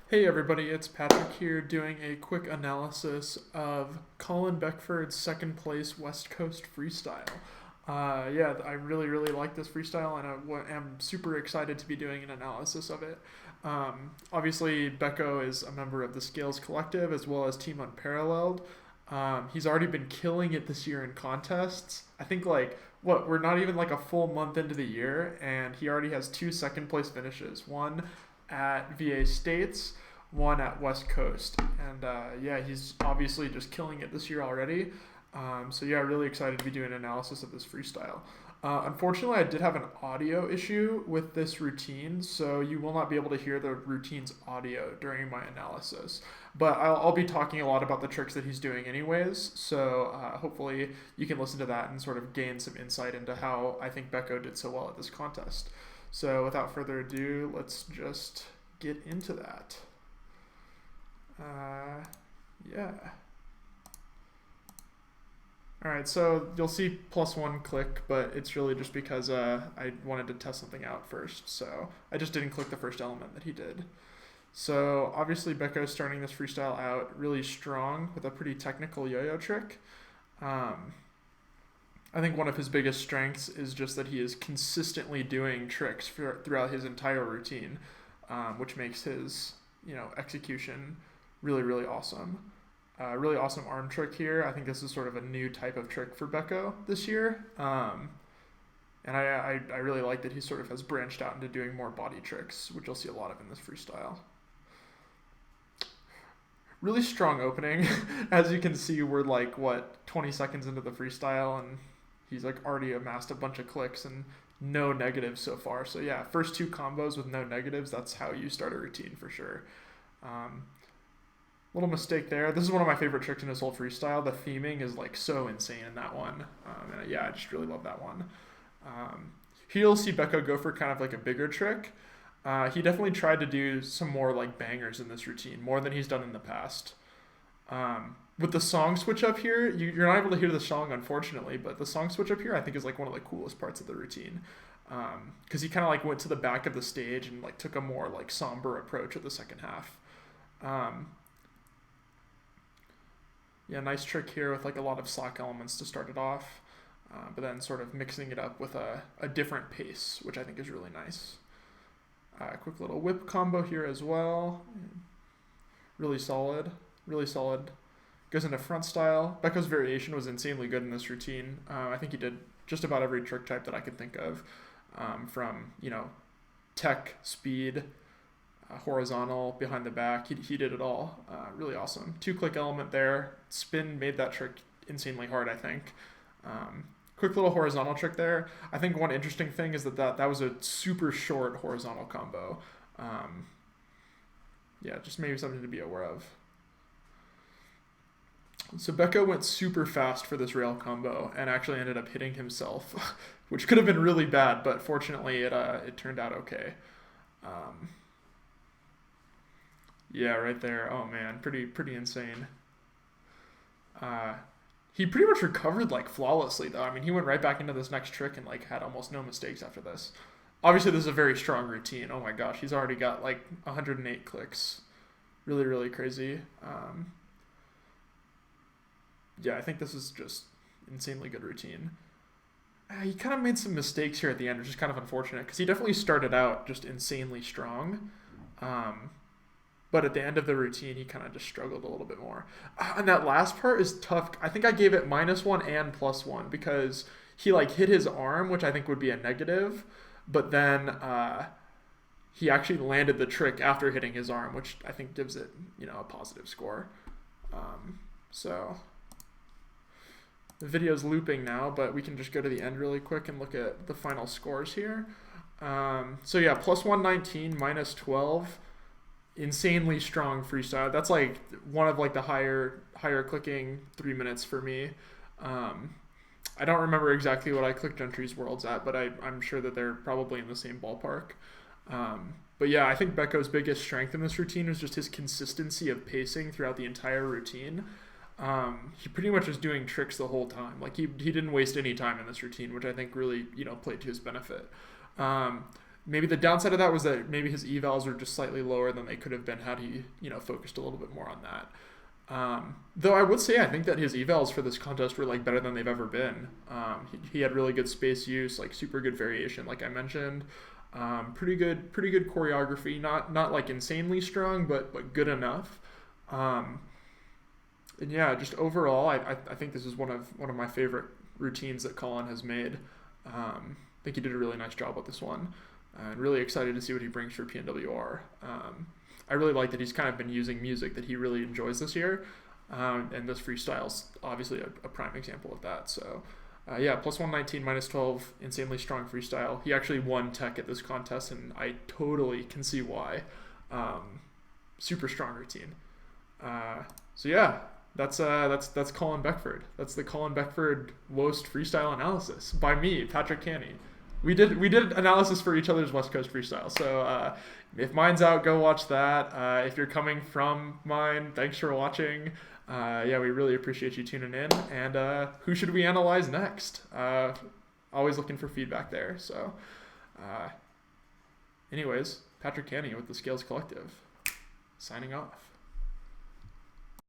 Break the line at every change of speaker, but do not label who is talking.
Hey everybody, it's Patrick here doing a quick analysis of Colin Beckford's second place West Coast freestyle. Yeah, I really like this freestyle and am super excited to be doing an analysis of it. Obviously, Becco is a member of the Scales Collective as well as Team Unparalleled. He's already been killing it this year in contests. I think we're not even like a full month into the year, and he already has two second place finishes. One at VA States, one at West Coast, and yeah, he's obviously just killing it this year already. So yeah, really excited to be doing an analysis of this freestyle. Unfortunately, I did have an audio issue with this routine, so you will not be able to hear the routine's audio during my analysis. But I'll be talking a lot about the tricks that he's doing anyways, so hopefully you can listen to that and sort of gain some insight into how I think Becco did so well at this contest. So without further ado, let's just get into that. Yeah. Alright, so you'll see +1 click, but it's really just because I wanted to test something out first, so I just didn't click the first element that he did. So obviously Becco's starting this freestyle out really strong with a pretty technical yo-yo trick. I think one of his biggest strengths is just that he is consistently doing tricks throughout his entire routine, which makes his execution really awesome. Really awesome arm trick here. I think this is sort of a new type of trick for Becco this year. And I really like that he sort of has branched out into doing more body tricks, which you'll see a lot of in this freestyle. Really strong opening. As you can see, we're 20 seconds into the freestyle, and he's already amassed a bunch of clicks and no negatives so far. So yeah, first two combos with no negatives, that's how you start a routine for sure. Little mistake there. This is one of my favorite tricks in his whole freestyle. The theming is so insane in that one. And yeah, I just really love that one. Here you'll see Becco go for kind of a bigger trick. He definitely tried to do some more bangers in this routine, more than he's done in the past. With the song switch up here, you're not able to hear the song unfortunately, but the song switch up here I think is one of the coolest parts of the routine. Because he kind of went to the back of the stage and took a more somber approach at the second half. Yeah, nice trick here with a lot of slack elements to start it off, but then sort of mixing it up with a different pace, which I think is really nice. Quick little whip combo here as well. Really solid. Goes into front style. Becco's variation was insanely good in this routine. I think he did just about every trick type that I could think of, from tech, speed, horizontal, behind the back. He did it all. Really awesome. 2-click element there. Spin made that trick insanely hard, I think. Quick little horizontal trick there. I think one interesting thing is that was a super short horizontal combo. Yeah, just maybe something to be aware of. So Becco went super fast for this rail combo and actually ended up hitting himself, which could have been really bad, but fortunately it turned out okay. Yeah, right there. Oh man, pretty insane. He pretty much recovered flawlessly though. I mean, he went right back into this next trick and had almost no mistakes after this. Obviously, this is a very strong routine. Oh my gosh, he's already got 108 clicks. Really crazy. Yeah, I think this is just insanely good routine. He kind of made some mistakes here at the end, which is kind of unfortunate because he definitely started out just insanely strong. But at the end of the routine, he kind of just struggled a little bit more. And that last part is tough. I think I gave it -1 and +1 because he hit his arm, which I think would be a negative. But then he actually landed the trick after hitting his arm, which I think gives it, a positive score. So the video's looping now, but we can just go to the end really quick and look at the final scores here. So yeah, +119, -12. Insanely strong freestyle. That's one of the higher clicking 3 minutes for me. I don't remember exactly what I clicked Gentry's worlds at, but I'm sure that they're probably in the same ballpark. But yeah, I think Becco's biggest strength in this routine was just his consistency of pacing throughout the entire routine. He pretty much was doing tricks the whole time. He didn't waste any time in this routine, which I think really played to his benefit. maybe the downside of that was that maybe his evals were just slightly lower than they could have been had he, focused a little bit more on that. Though I would say I think that his evals for this contest were like better than they've ever been. He had really good space use, like super good variation, like I mentioned. Pretty good choreography. Not like insanely strong, but good enough. And yeah, just overall, I think this is one of my favorite routines that Colin has made. I think he did a really nice job with this one. And really excited to see what he brings for PNWR. I really like that he's kind of been using music that he really enjoys this year. And this freestyle's obviously a prime example of that. So, yeah, plus 119, minus 12, insanely strong freestyle. He actually won tech at this contest, and I totally can see why. Super strong routine. So yeah, that's Colin Beckford. That's the Colin Beckford Lost freestyle analysis by me, Patrick Canny. We did analysis for each other's West Coast freestyle. So if mine's out, go watch that. If you're coming from mine, thanks for watching. Yeah, we really appreciate you tuning in. And who should we analyze next? Always looking for feedback there. So, anyways, Patrick Canny with the Scales Collective, signing off.